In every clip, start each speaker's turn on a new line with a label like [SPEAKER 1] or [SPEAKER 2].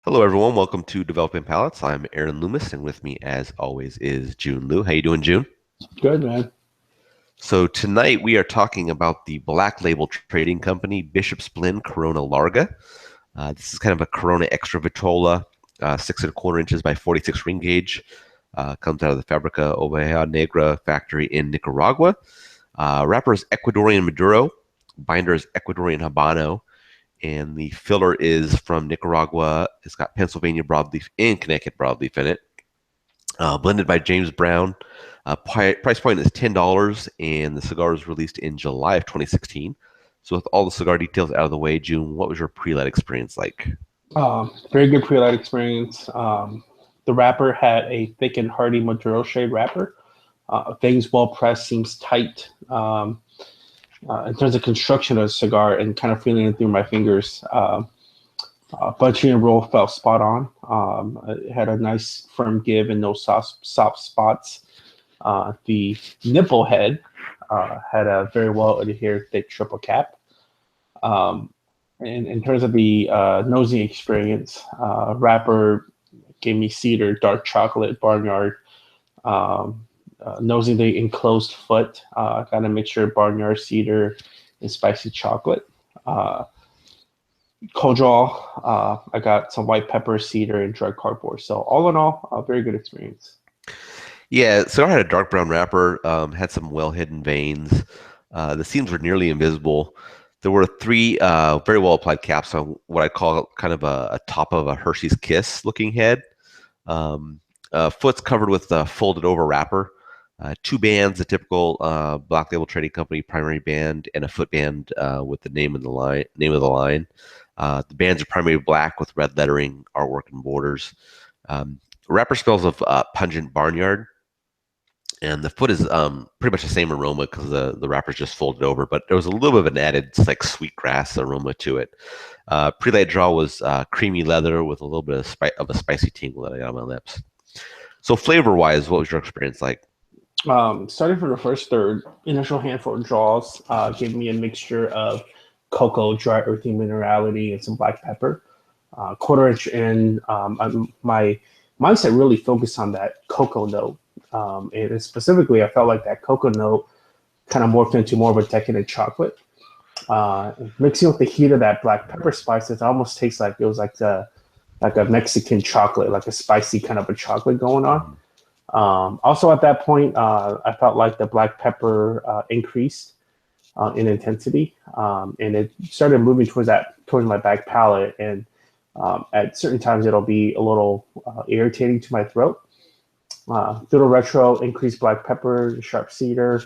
[SPEAKER 1] Hello, everyone. Welcome to Developing Palates. I'm Aaron Loomis, and with me, as always, is June Liu. How you doing, June?
[SPEAKER 2] Good, man.
[SPEAKER 1] So tonight we are talking about the Black Label trading company Bishop's Blend Corona Larga. This is kind of a Corona Extra Vitola, 6.25 inches by 46 ring gauge. Comes out of the Fabrica Oveja Negra factory in Nicaragua. Wrapper is Ecuadorian Maduro. Binder is Ecuadorian Habano. And the filler is from Nicaragua. It's got Pennsylvania broadleaf and Connecticut broadleaf in it. Blended by James Brown. Price point is $10, and the cigar was released in July of 2016. So, with all the cigar details out of the way, June, what was your pre-light experience like?
[SPEAKER 2] Very good pre-light experience. The wrapper had a thick and hearty Maduro shade wrapper. Things well pressed, seems tight. In terms of construction of the cigar and kind of feeling it through my fingers, bunching and roll felt spot on. It had a nice firm give and no soft spots. The nipple head had a very well adhered thick triple cap. Um, in terms of the nosing experience, wrapper gave me cedar, dark chocolate, barnyard. Nosing the enclosed foot, got a mixture of barnyard cedar and spicy chocolate. Uh, Cold draw, I got some white pepper, cedar, and dried cardboard. So all in all, a very good experience.
[SPEAKER 1] Yeah, cigar had a dark brown wrapper, had some well hidden veins. The seams were nearly invisible. There were three very well applied caps on what I call kind of a top of a Hershey's Kiss looking head. Foot's covered with a folded over wrapper. Two bands, a typical Black Label Trading Company primary band, and a foot band with the name of the line. The bands are primarily black with red lettering, artwork, and borders. Wrapper smells of pungent barnyard, and the foot is pretty much the same aroma because the wrapper's just folded over, but there was a little bit of an added like sweet grass aroma to it. Pre-light draw was creamy leather with a little bit of a spicy tingle that I got on my lips. So flavor-wise, what was your experience like?
[SPEAKER 2] Starting from the first third, initial handful of draws gave me a mixture of cocoa, dry earthy minerality, and some black pepper. Quarter inch in, my mindset really focused on that cocoa note. And specifically, I felt like that cocoa note kind of morphed into more of a decadent chocolate. Mixing with the heat of that black pepper spice, it almost tastes like it was like a Mexican chocolate, like a spicy kind of a chocolate going on. Also, at that point, I felt like the black pepper increased in intensity, and it started moving towards my back palate. And at certain times, it'll be a little irritating to my throat. Through the retro, increased black pepper, sharp cedar.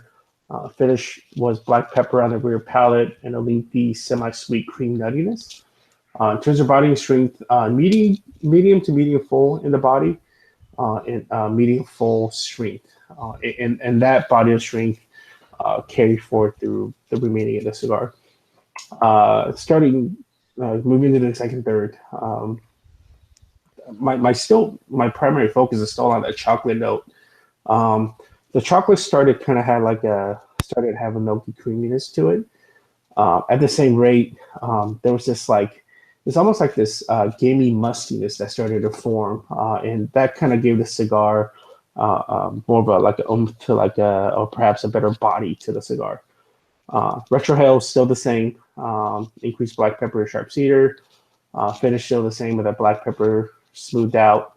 [SPEAKER 2] Finish was black pepper on the rear palate and a lengthy, semi-sweet cream nuttiness. In terms of body strength, medium to medium full in the body, and medium full strength. And that body of strength carried forward through the remaining of the cigar. Starting moving into the second third, my primary focus is still on that chocolate note. Um, the chocolate started having milky creaminess to it. At the same rate, there was this like it's almost like this gamey mustiness that started to form, and that kind of gave the cigar more of a or perhaps a better body to the cigar. Retrohale is still the same. Increased black pepper, sharp cedar. Finish still the same with that black pepper smoothed out.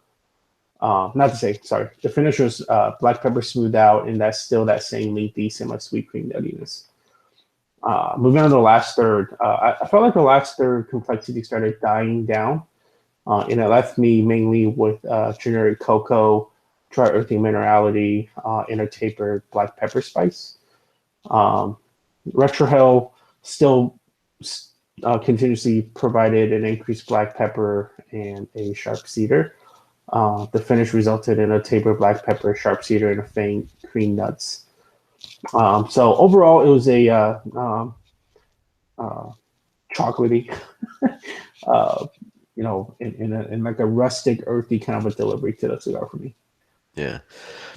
[SPEAKER 2] Not the same. Sorry, the finish was black pepper smoothed out, and that's still that same lengthy semi-sweet cream nuttiness. Moving on to the last third, I felt like the last third complexity started dying down, and it left me mainly with generic cocoa, dry earthy minerality, and a tapered black pepper spice. Um, Retrohale still continuously provided an increased black pepper and a sharp cedar. The finish resulted in a tapered black pepper, sharp cedar, and a faint cream nuts. So overall, it was a uh, chocolatey, uh, in like a rustic, earthy kind of a delivery to the cigar for me.
[SPEAKER 1] Yeah.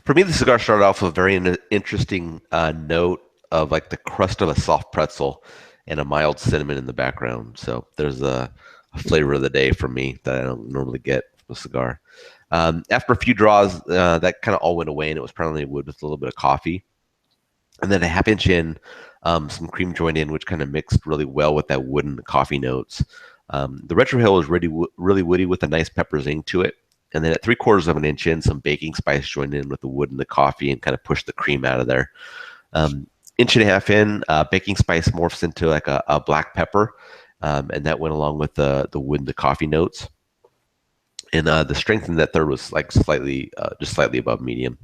[SPEAKER 1] For me, the cigar started off with a very interesting note of like the crust of a soft pretzel and a mild cinnamon in the background. So there's a flavor of the day for me that I don't normally get from a cigar. After a few draws, that kind of all went away, and it was primarily wood with a little bit of coffee. And then a half inch in, some cream joined in, which kind of mixed really well with that wood and the coffee notes. The retrohale was really woody with a nice pepper zing to it. And then at 3/4 of an inch in, some baking spice joined in with the wood and the coffee and kind of pushed the cream out of there. Inch and a half in, baking spice morphs into like a black pepper, and that went along with the wood and the coffee notes. And the strength in that third was like just slightly above medium.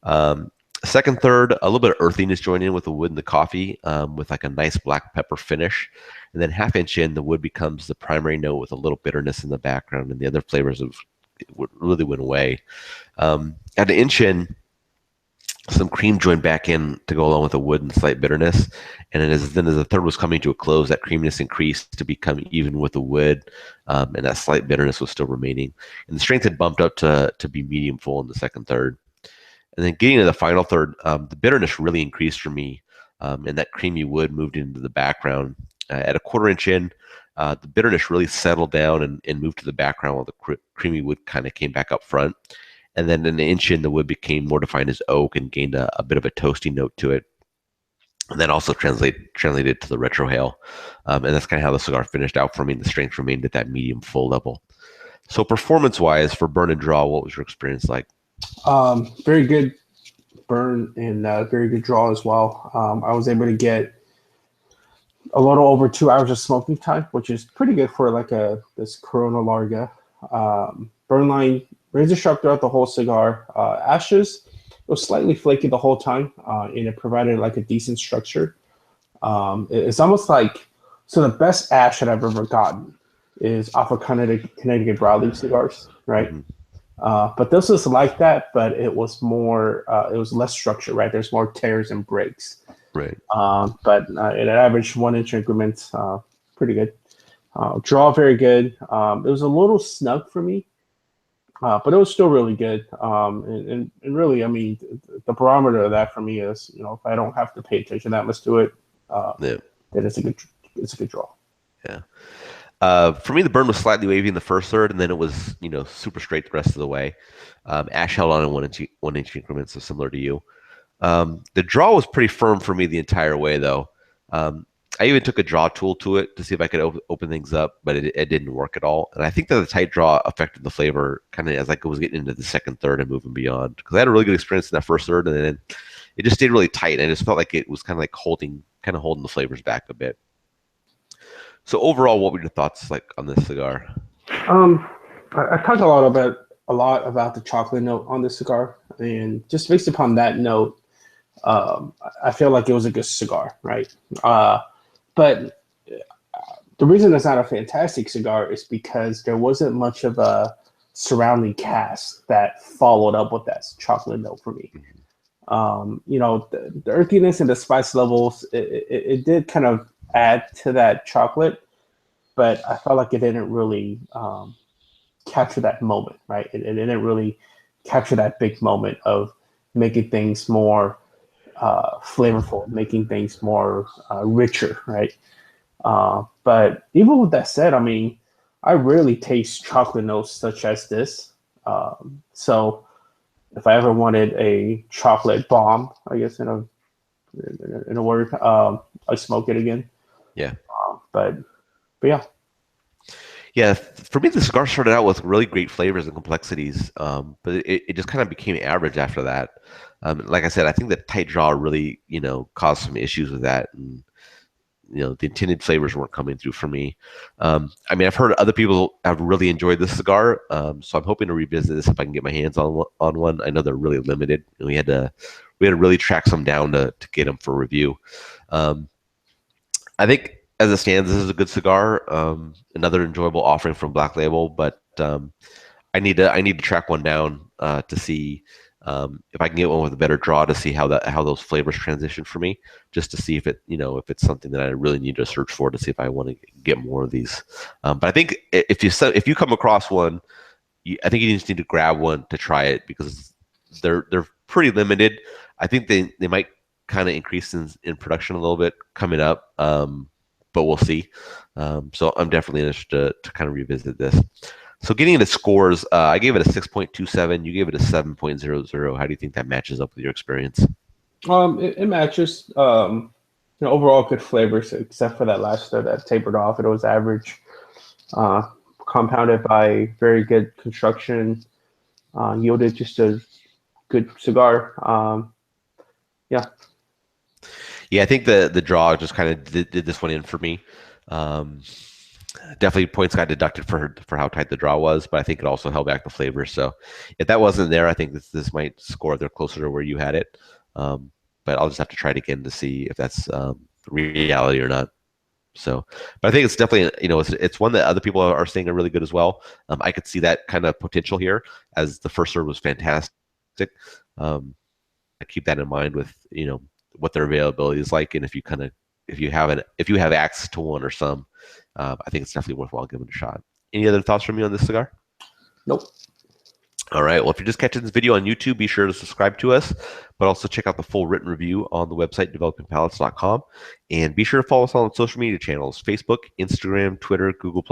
[SPEAKER 1] Um, Second, third, a little bit of earthiness joined in with the wood and the coffee, with like a nice black pepper finish. And then half inch in, the wood becomes the primary note with a little bitterness in the background, and the other flavors of really went away. At an inch in, some cream joined back in to go along with the wood and slight bitterness. And then as the third was coming to a close, that creaminess increased to become even with the wood, and that slight bitterness was still remaining. And the strength had bumped up to be medium full in the second third. And then getting to the final third, the bitterness really increased for me, and that creamy wood moved into the background. At a 1/4 inch in, the bitterness really settled down and moved to the background while the creamy wood kind of came back up front. And then an inch in, the wood became more defined as oak and gained a bit of a toasty note to it. And that also translated to the retrohale. And that's kind of how the cigar finished out for me. The strength remained at that medium full level. So performance-wise, for burn and draw, what was your experience like?
[SPEAKER 2] Very good burn and very good draw as well. I was able to get a little over 2 hours of smoking time, which is pretty good for like this Corona Larga. Burn line razor sharp throughout the whole cigar. Ashes, it was slightly flaky the whole time, and it provided like a decent structure. It's almost like, so the best ash that I've ever gotten is off of Connecticut broadleaf cigars, right?
[SPEAKER 1] Mm-hmm.
[SPEAKER 2] But this was like that, but it was more, it was less structure, right? There's more tears and breaks.
[SPEAKER 1] Right.
[SPEAKER 2] But at an average 1 inch increments, pretty good. Draw very good. It was a little snug for me, but it was still really good. And really, I mean, the barometer of that for me is, if I don't have to pay attention that much to it,
[SPEAKER 1] Yeah.
[SPEAKER 2] then it's a good draw.
[SPEAKER 1] Yeah. For me, the burn was slightly wavy in the first third, and then it was, super straight the rest of the way. Ash held on in 1 inch increments, so similar to you. The draw was pretty firm for me the entire way, though. I even took a draw tool to it to see if I could open things up, but it didn't work at all. And I think that the tight draw affected the flavor kind of as I was getting into the second third and moving beyond. Because I had a really good experience in that first third, and then it just stayed really tight, and I just felt like it was kind of like holding the flavors back a bit. So overall, what were your thoughts like on this cigar?
[SPEAKER 2] Um, I talked a lot about the chocolate note on this cigar, and just based upon that note, I feel like it was a good cigar, right? But the reason it's not a fantastic cigar is because there wasn't much of a surrounding cast that followed up with that chocolate note for me. The earthiness and the spice levels, it did kind of add to that chocolate, but I felt like it didn't really capture that moment, right? It didn't really capture that big moment of making things more flavorful, making things more richer, right? But even with that said, I mean, I rarely taste chocolate notes such as this. So if I ever wanted a chocolate bomb, I guess in a word, I smoke it again.
[SPEAKER 1] Yeah.
[SPEAKER 2] But yeah.
[SPEAKER 1] Yeah, for me, the cigar started out with really great flavors and complexities, but it just kind of became average after that. Like I said, I think the tight draw really, caused some issues with that, and the intended flavors weren't coming through for me. I mean, I've heard other people have really enjoyed this cigar, so I'm hoping to revisit this if I can get my hands on one. I know they're really limited, and we had to really track some down to get them for review. Um, I think as it stands, this is a good cigar. Another enjoyable offering from Black Label, but I need to track one down to see if I can get one with a better draw to see how those flavors transition for me, just to see if it's something that I really need to search for to see if I want to get more of these. But I think if you come across one, I think you just need to grab one to try it because they're pretty limited. I think they might kind of increase in production a little bit coming up. but we'll see. So I'm definitely interested to kind of revisit this. So getting into scores, I gave it a 6.27. You gave it a 7.00. How do you think that matches up with your experience?
[SPEAKER 2] It matches. Overall good flavors, except for that last stir that tapered off. It was average, uh, compounded by very good construction, yielded just a good cigar. Yeah.
[SPEAKER 1] Yeah, I think the draw just kind of did this one in for me. Um, Definitely points got deducted for how tight the draw was, but I think it also held back the flavor. So if that wasn't there, I think this might score there closer to where you had it. Um, but I'll just have to try it again to see if that's reality or not. So, but I think it's definitely it's one that other people are saying are really good as well. I could see that kind of potential here as the first serve was fantastic. Um, I keep that in mind with what their availability is like, and if you have access to one or some, I think it's definitely worthwhile giving it a shot. Any other thoughts from you on this cigar?
[SPEAKER 2] Nope.
[SPEAKER 1] All right. Well, if you're just catching this video on YouTube, be sure to subscribe to us, but also check out the full written review on the website, developingpalates.com. And be sure to follow us on social media channels, Facebook, Instagram, Twitter, Google+.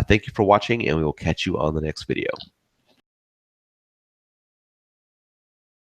[SPEAKER 1] Thank you for watching, and we will catch you on the next video.